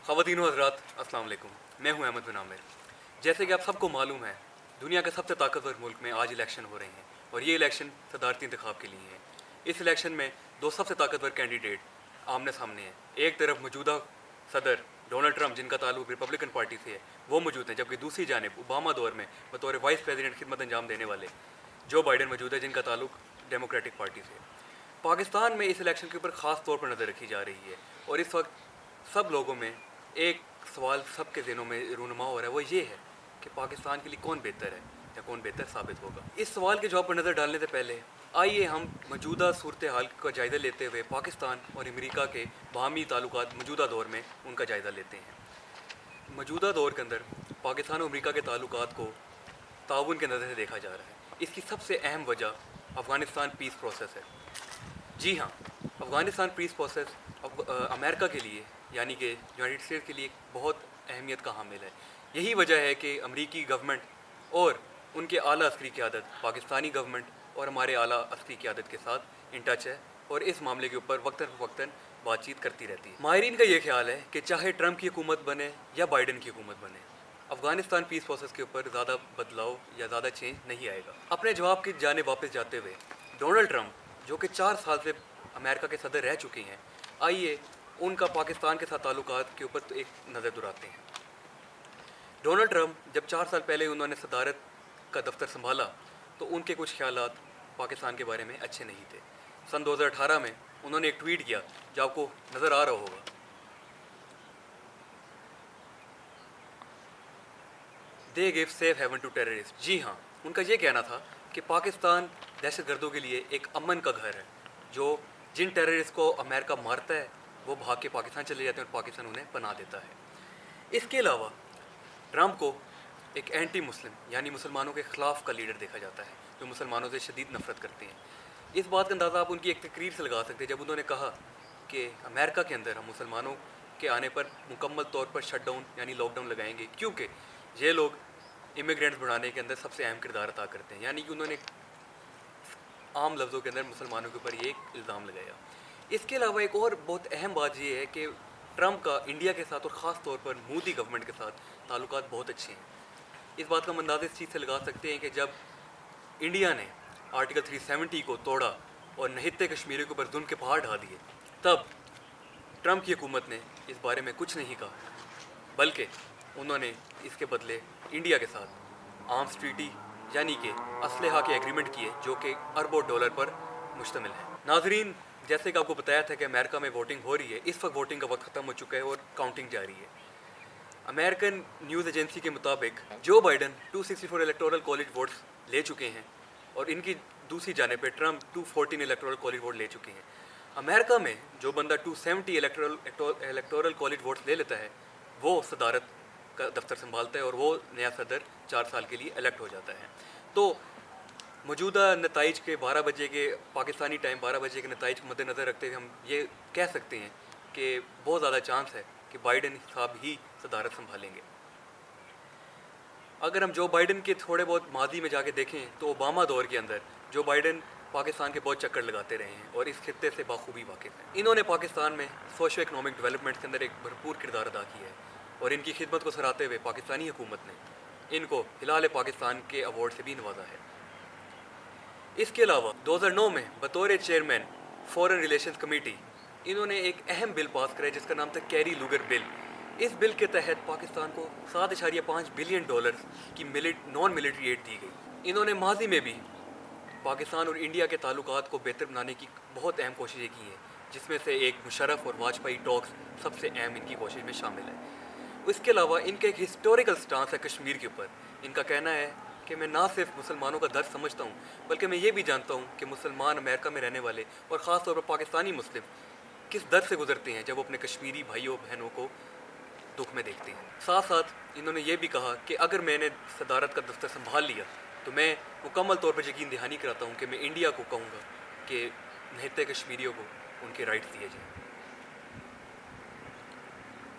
ख़वातीन व हज़रात, अस्सलाम वालेकुम। मैं हूं अहमद बिन आमिर। जैसे कि आप सबको मालूम है, दुनिया के सबसे ताकतवर मुल्क में आज इलेक्शन हो रहे हैं और ये इलेक्शन सदारती इंतखाब के लिए है। इस इलेक्शन में दो सबसे ताकतवर कैंडिडेट आमने सामने हैं। एक तरफ मौजूदा सदर डोनाल्ड ट्रंप, जिनका ताल्लुक रिपब्लिकन पार्टी से है, वो मौजूद हैं, जबकि दूसरी जानिब ओबामा दौर में बतौर वाइस प्रेसिडेंट खिदमत अंजाम देने वाले जो बाइडन मौजूद है, जिनका ताल्लुक डेमोक्रेटिक पार्टी से है। पाकिस्तान में इस इलेक्शन के ऊपर ख़ास तौर पर नज़र रखी जा रही है और इस वक्त सब लोगों में एक सवाल सबके ज़हनों में रूनुमा हो रहा है, वो ये है कि पाकिस्तान के लिए कौन बेहतर है या कौन बेहतर साबित होगा। इस सवाल के जवाब पर नज़र डालने से पहले आइए हम मौजूदा सूरत हाल का जायज़ा लेते हुए पाकिस्तान और अमेरिका के बाहमी ताल्लुकात मौजूदा दौर में उनका जायज़ा लेते हैं। मौजूदा दौर के अंदर पाकिस्तान और अमेरिका के ताल्लुकात को ताउन के नज़र से देखा जा रहा है। इसकी सबसे अहम वजह अफ़गानिस्तान पीस प्रोसेस है। जी हाँ, अफ़गानिस्तान पीस प्रोसेस अमेरिका के लिए यानी कि यूनाइटेड स्टेट्स के लिए बहुत अहमियत का हामिल है। यही वजह है कि अमरीकी गवर्नमेंट और उनके आला अस्करी क़यादत पाकिस्तानी गवर्नमेंट और हमारे आला अस्करी क़यादत के साथ इन टच है और इस मामले के ऊपर वक्तन बातचीत करती रहती है। माहिरीन का ये ख्याल है कि चाहे ट्रंप की हुकूमत बने या बाइडन की हुकूमत बने, अफ़गानिस्तान पीस प्रोसेस के ऊपर ज़्यादा बदलाव या ज़्यादा चेंज नहीं आएगा। अपने जवाब की जानिब वापस जाते हुए डोनाल्ड ट्रंप, जो कि 4 साल से अमेरिका के सदर रह चुके हैं, आइए उनका पाकिस्तान के साथ ताल्लुकात के ऊपर तो एक नज़र दुराते हैं। डोनाल्ड ट्रंप जब 4 साल पहले उन्होंने सदारत का दफ्तर संभाला तो उनके कुछ ख्यालात पाकिस्तान के बारे में अच्छे नहीं थे। सन 2018 में उन्होंने एक ट्वीट किया जो आपको नज़र आ रहा होगा। They give safe haven to terrorist. जी हाँ, उनका ये कहना था कि पाकिस्तान दहशत गर्दों के लिए एक अमन का घर है। जो जिन टेररिस्ट को अमेरिका मारता है वो भाग के पाकिस्तान चले जाते हैं और पाकिस्तान उन्हें पनाह देता है। इसके अलावा ट्रंप को एक एंटी मुस्लिम यानी मुसलमानों के ख़िलाफ़ का लीडर देखा जाता है, जो मुसलमानों से शदीद नफ़रत करते हैं। इस बात का अंदाज़ा आप उनकी एक तकरीर से लगा सकते हैं जब उन्होंने कहा कि अमेरिका के अंदर हम मुसलमानों के आने पर मुकम्मल तौर पर शटडाउन यानी लॉकडाउन लगाएंगे, क्योंकि ये लोग इमिग्रेंट्स बढ़ाने के अंदर सबसे अहम किरदार अदा करते हैं। यानी कि उन्होंने आम लफ्ज़ों के अंदर मुसलमानों के ऊपर ये एक इल्ज़ाम लगाया। इसके अलावा एक और बहुत अहम बात ये है कि ट्रंप का इंडिया के साथ और ख़ास तौर पर मोदी गवर्नमेंट के साथ ताल्लुकात बहुत अच्छे हैं। इस बात का अंदाज़ा इस चीज़ से लगा सकते हैं कि जब इंडिया ने आर्टिकल 370 को तोड़ा और नहित्ते कश्मीरियों के ऊपर जुल्म के पहाड़ ढा दिए, तब ट्रंप की हुकूमत ने इस बारे में कुछ नहीं कहा, बल्कि उन्होंने इसके बदले इंडिया के साथ आर्म्स ट्रीटी यानी कि असलहा के एग्रीमेंट किए जो कि अरबों डॉलर पर मुश्तमिल है। नाजरीन, जैसे कि आपको बताया था कि अमेरिका में वोटिंग हो रही है, इस वक्त वोटिंग का वक्त ख़त्म हो चुका है और काउंटिंग जारी है। अमेरिकन न्यूज़ एजेंसी के मुताबिक जो बाइडन 264 इलेक्टोरल कॉलेज वोट्स ले चुके हैं और इनकी दूसरी जाने पर ट्रंप 214 इलेक्टोरल कॉलेज वोट ले चुके हैं। अमेरिका में जो बंदा 270 इलेक्टोरल कॉलेज वोट्स ले लेता है वो सदारत का दफ्तर संभालता है और वो नया सदर 4 साल के लिए इलेक्ट हो जाता है। तो मौजूदा नताइज के 12 बजे के पाकिस्तानी टाइम 12 बजे के नताइज को मद्देनज़र रखते हुए हम ये कह सकते हैं कि बहुत ज़्यादा चांस है कि बाइडन साहब ही सदारत संभालेंगे। अगर हम जो बाइडन के थोड़े बहुत मादी में जाके देखें तो ओबामा दौर के अंदर जो बाइडन पाकिस्तान के बहुत चक्कर लगाते रहे हैं और इस खित्ते से बाखूबी वाकिफ़ हैं। इन्होंने पाकिस्तान में सोशो इकनॉमिक डेवलपमेंट के अंदर एक भरपूर किरदार अदा किया है और इनकी खिदमत को सराहते हुए पाकिस्तानी हुकूमत ने इनको हिलाल पाकिस्तान के अवार्ड से भी नवाजा है। इसके अलावा 2009 में बतौर चेयरमैन फॉरेन रिलेशंस कमेटी इन्होंने एक अहम बिल पास कराया जिसका नाम था कैरी लूगर बिल। इस बिल के तहत पाकिस्तान को 7.5 बिलियन डॉलर की नॉन मिलिट्री एड दी गई। इन्होंने माजी में भी पाकिस्तान और इंडिया के ताल्लुकात को बेहतर बनाने की बहुत अहम कोशिशें की हैं, जिसमें से एक मुशर्रफ और वाजपेयी टॉक्स सबसे अहम इनकी कोशिश में शामिल है। इसके अलावा इनका एक हिस्टोरिकल स्टांस है कश्मीर के ऊपर। इनका कहना है कि मैं ना सिर्फ मुसलमानों का दर्द समझता हूँ, बल्कि मैं ये भी जानता हूँ कि मुसलमान अमेरिका में रहने वाले और ख़ास तौर पर पाकिस्तानी मुस्लिम किस दर्द से गुजरते हैं जब वो अपने कश्मीरी भाइयों बहनों को दुख में देखते हैं। साथ साथ इन्होंने ये भी कहा कि अगर मैंने सदारत का दफ्तर संभाल लिया तो मैं मुकम्मल तौर पर यकीन दहानी कराता हूँ कि मैं इंडिया को कहूँगा कि नहित्ते कश्मीरियों को उनके राइट्स दिए जाएँ।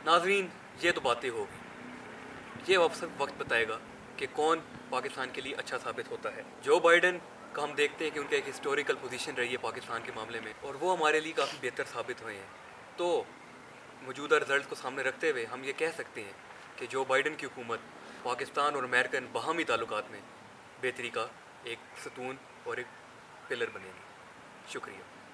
नाजरीन, ये तो बातें होगी, ये वक्त बताएगा कि कौन पाकिस्तान के लिए अच्छा साबित होता है। जो बाइडन का हम देखते हैं कि उनका एक हिस्टोरिकल पोजीशन रही है पाकिस्तान के मामले में और वो हमारे लिए काफ़ी बेहतर साबित हुए हैं। तो موجودہ رزلٹ کو سامنے رکھتے ہوئے ہم یہ کہہ سکتے ہیں کہ جو بائیڈن کی حکومت پاکستان اور امریکن باہمی تعلقات میں بہتری کا ایک ستون اور ایک پلر بنے گی. شکریہ.